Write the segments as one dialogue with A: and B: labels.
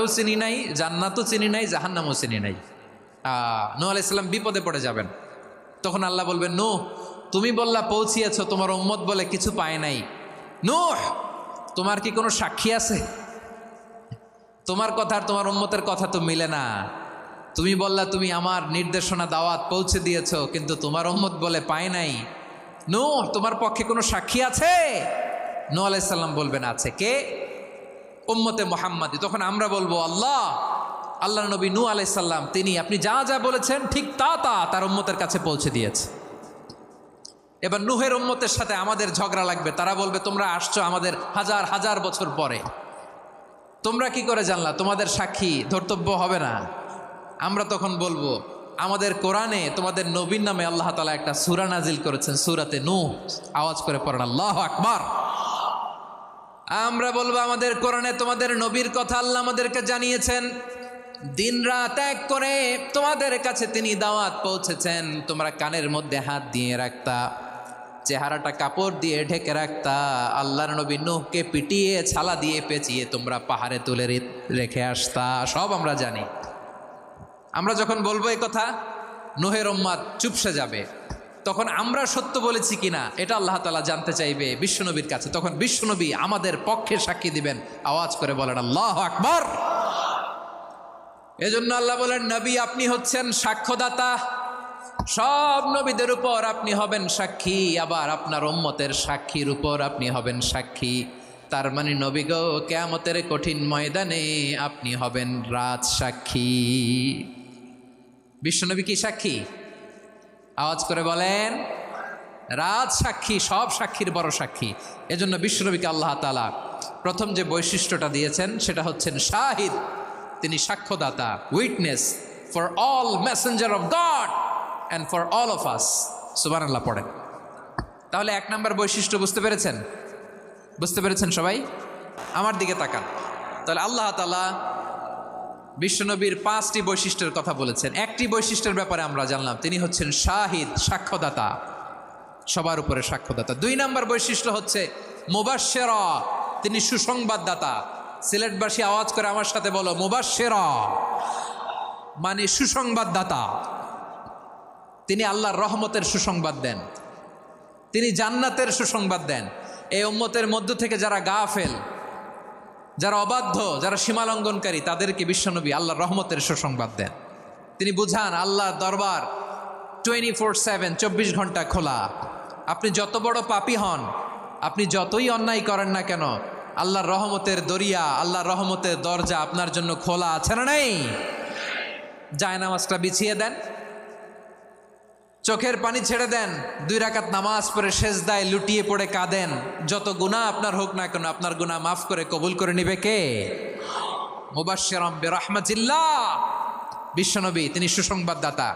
A: চিনি নাই, জান্নাতও চিনি নাই, জাহান্নামও চিনি নাই। নূহ আলাইহিস সালাম বিপদে পড়ে যাবেন। তখন আল্লাহ বলবেন, নূহ তুমি বললা পৌঁছিয়েছো, তোমার উম্মত বলে কিছু পায় নাই। নূহ তোমার কি কোনো সাক্ষী আছে? তোমার কথা আর তোমার উম্মতের কথা তো মিলে না। তুমি বললা তুমি আমার নির্দেশনা দাওয়াত পৌঁছে দিয়েছো, কিন্তু তোমার উম্মত বলে পায় নাই। নূহ তোমার পক্ষে কোনো সাক্ষী আছে? নূহ আলাইহিস সালাম বলবেন আছে। কে? উম্মতে মুহাম্মাদি। তখন আমরা বলবো আল্লাহ নবী নূহ আলাইহিস সালাম তিনি আপনি যা যা বলেছেন ঠিক তা তার উম্মতের কাছে পৌঁছে দিয়েছে। এবার নূহের উম্মতের সাথে আমাদের ঝগড়া লাগবে। তারা বলবে তোমরা আসছো আমাদের হাজার হাজার বছর পরে, তোমরা কি করে জানলা? তোমাদের সাক্ষী ধর্তব্য হবে না। আমরা তখন বলবো আমাদের কোরআনে তোমাদের নবীর নামে আল্লাহ তাআলা একটা সূরা নাজিল করেছেন, সূরাতে নূহ। আওয়াজ করে পড়েন আল্লাহু আকবার। আমরা বলবো আমাদের কোরআনে তোমাদের নবীর কথা আল্লাহ আমাদেরকে জানিয়েছেন, দিন রাত এক করে তোমাদের কাছে তিনি দাওয়াত পৌঁছেছেন। তোমরা কানের মধ্যে হাত দিয়ে রাখতা, চেহারাটা কাপড় দিয়ে ঢেকে রাখতা, আল্লাহর নবী নূহকে পিটিয়ে ছালা দিয়ে পেঁচিয়ে তোমরা পাহাড়ে তুলে রেখে আসতা। সব আমরা জানি। আমরা যখন বলবো এই কথা, নূহের উম্মত চুপসে যাবে। তখন আমরা সত্য বলেছি কিনা এটা আল্লাহ তাআলা জানতে চাইবে বিশ্বনবীর কাছে। তখন বিশ্বনবী আমাদের পক্ষে সাক্ষী দিবেন। আওয়াজ করে বলেন আল্লাহু আকবার। এজন্য আল্লাহ বলেন, নবী আপনি হচ্ছেন সাক্ষ্যদাতা, সব নবীদের উপর আপনি হবেন সাক্ষী, আবার আপনার উম্মতের সাক্ষীর উপর আপনি হবেন সাক্ষী। তার মানে নবী গো, কিয়ামতের কঠিন ময়দানে আপনি হবেন রাজ সাক্ষী। বিশ্বনবী কি সাক্ষী? আওয়াজ করে বলেন রাজ সাক্ষী, সব সাক্ষীর বড় সাক্ষী। এজন্য বিশ্বনবীকে আল্লাহ তাআলা প্রথম যে বৈশিষ্ট্যটা দিয়েছেন সেটা হচ্ছেন শাহিদ। তিনি সাক্ষ্যদাতা, witness for all messenger of God and for all of us. সুবহানাল্লাহ পড়েন। তাহলে এক নম্বর বৈশিষ্ট্য বুঝতে পেরেছেন? বুঝতে পেরেছেন সবাই? আমার দিকে তাকান। তাহলে আল্লাহ তাআলা বিশ্বনবীর 5টি বৈশিষ্ট্যের কথা বলেছেন। একটি বৈশিষ্ট্যের ব্যাপারে আমরা জানলাম, তিনি হচ্ছেন শাহিদ, সাক্ষ্যদাতা, সবার উপরে সাক্ষ্যদাতা। 2 নম্বর বৈশিষ্ট্য হচ্ছে মুবাশশিরা, তিনি সুসংবাদদাতা। সিলেটবাসী আওয়াজ করে আমার সাথে বলো, মুবাশশিরা মানে সুসংবাদদাতা। তিনি আল্লাহর রহমতের সুসংবাদ দেন, তিনি জান্নাতের সুসংবাদ দেন। এই উম্মতের মধ্য থেকে যারা গাফেল, যারা অবাধ্য, যারা সীমালঙ্ঘনকারী, তাদেরকে বিশ্বনবী আল্লাহর রহমতের সুসংবাদ দেন। তিনি বুঝান আল্লাহর দরবার 24/7, 24 ঘন্টা খোলা। আপনি যত বড় পাপী হন, আপনি যতই অন্যায় করেন না কেন, আল্লাহর রহমতের দরিয়া, আল্লাহর রহমতের দরজা আপনার জন্য খোলা আছে না নেই? জায়নামাজটা বিছিয়ে দেন, চোখের পানি ছেড়ে দেন, 2 রাকাত নামাজ পড়ে সেজদায় লুটিয়ে পড়ে কাঁদেন। যত গুনাহ আপনার হোক না কেন, আপনার গুনাহ মাফ করে কবুল করে নিবে কে? মুবাশশিরাম বিরহমাতিল্লাহ। বিশ্বনবী তিনি সুসংবাদদাতা,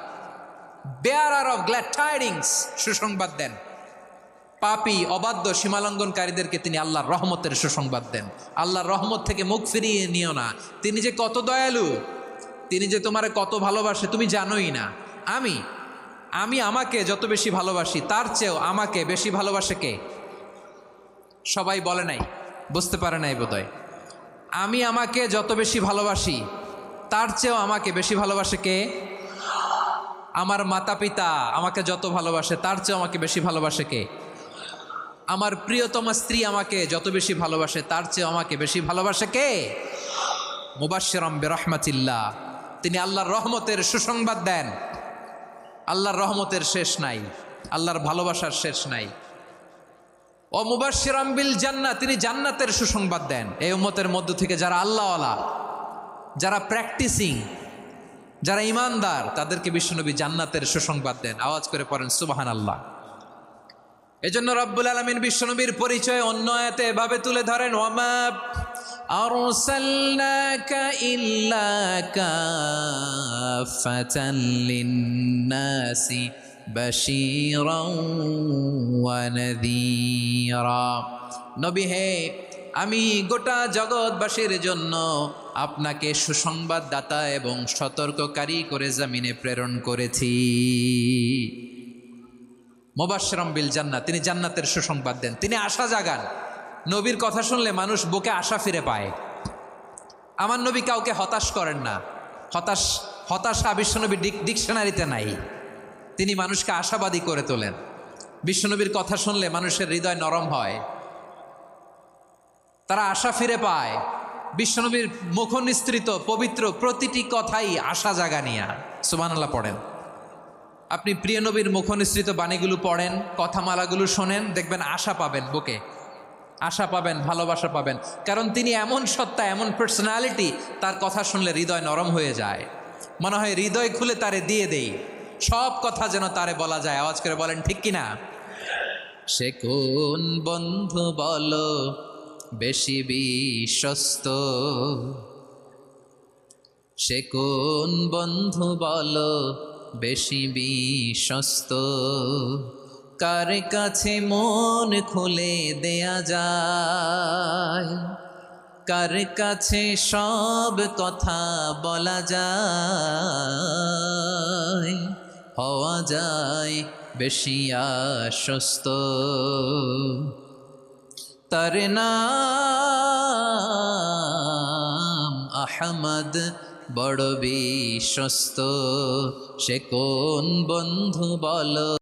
A: বেয়ারার অফ গ্ল্যাড টাইডিংস, সুসংবাদ দেন। পাপী, অবাধ্য, সীমালঙ্ঘনকারীদেরকে তিনি আল্লাহর রহমতের সুসংবাদ দেন। আল্লাহর রহমত থেকে মুখ ফিরিয়ে নিও না। তিনি যে কত দয়ালু, তিনি যে তোমারে কত ভালোবাসে তুমি জানোই না। আমি আমাকে যত বেশি ভালোবাসি তার চেয়েও আমাকে বেশি ভালোবাসে কে? সবাই বলে নাই, বুঝতে পারে নাই বোধহয়। আমি আমাকে যত বেশি ভালোবাসি তার চেয়েও আমাকে বেশি ভালোবাসে কে? আমার মাতা পিতা আমাকে যত ভালোবাসে তার চেয়েও আমাকে বেশি ভালোবাসে কে? আমার প্রিয়তমা স্ত্রী আমাকে যত বেশি ভালোবাসে তার চেয়েও আমাকে বেশি ভালোবাসে কে? মুবাশশিরাম বিরহমাতিল্লাহ, তিনি আল্লাহর রহমতের সুসংবাদ দেন। আল্লাহর রহমতের শেষ নাই, আল্লাহর ভালোবাসার শেষ নাই। ও মুবাশশিরাম বিল জান্নাহ, তিনি জান্নাতের সুসংবাদ দেন। এই উম্মতের মধ্য থেকে যারা আল্লাহওয়ালা, যারা প্র্যাকটিসিং, যারা ইমানদার, তাদেরকে বিশ্বনবী জান্নাতের সুসংবাদ দেন। আওয়াজ করে পড়েন সুবহানাল্লাহ। এজন্য রব্বুল আলামিন বিশ্বনবীর পরিচয় অন্য আয়াতে এভাবে তুলে ধরেন, ওয়ামা আরসালনাকা ইল্লা কাফাতান লিন্নাসি বাশীরাও ওয়া নাযীরা। নবী হে, আমি গোটা জগৎবাসীর জন্য আপনাকে সুসংবাদদাতা এবং সতর্ককারী করে জমিনে প্রেরণ করেছি। মুবাশশিরাম বিল জান্নাহ, তিনি জান্নাতের সুসংবাদ দেন, তিনি আশা জাগান। নবীর কথা শুনলে মানুষ বুকে আশা ফিরে পায়। আমার নবী কাউকে হতাশ করেন না। হতাশা বিশ্বনবী ডিকশনারিতে নাই। তিনি মানুষকে আশাবাদী করে তোলেন। বিশ্বনবীর কথা শুনলে মানুষের হৃদয় নরম হয়, তারা আশা ফিরে পায়। বিশ্বনবীর মুখ নিঃসৃত পবিত্র প্রতিটি কথাই আশা জাগানিয়া। সুবহানাল্লাহ পড়েন। আপনি প্রিয় নবীর মুখ নিঃসৃত বাণীগুলো পড়েন, কথামালাগুলো শোনেন, দেখবেন আশা পাবেন, বুকে আশা পাবেন, ভালোবাসা পাবেন। কারণ তিনি এমন সত্তা, এমন পার্সোনালিটি, তার কথা শুনলে হৃদয় নরম হয়ে যায়। মনে হয় হৃদয় খুলে তারে দিয়ে দেই, সব কথা যেন তারে বলা যায়। আওয়াজ করে বলেন ঠিক কিনা? সে কোন বন্ধু বলো বেশি বিশ্বস্ত, সে কোন বন্ধু বলো বেশি বিশ্বস্ত, কার কাছে মন খুলে দেয়া যায়, কার কাছে সব কথা বলা যায়, হওয়া যায় বেশি আশ্বস্ত। তার নাম আহমদ, বড় বিশ্বস্ত। সে কোন বন্ধু বলো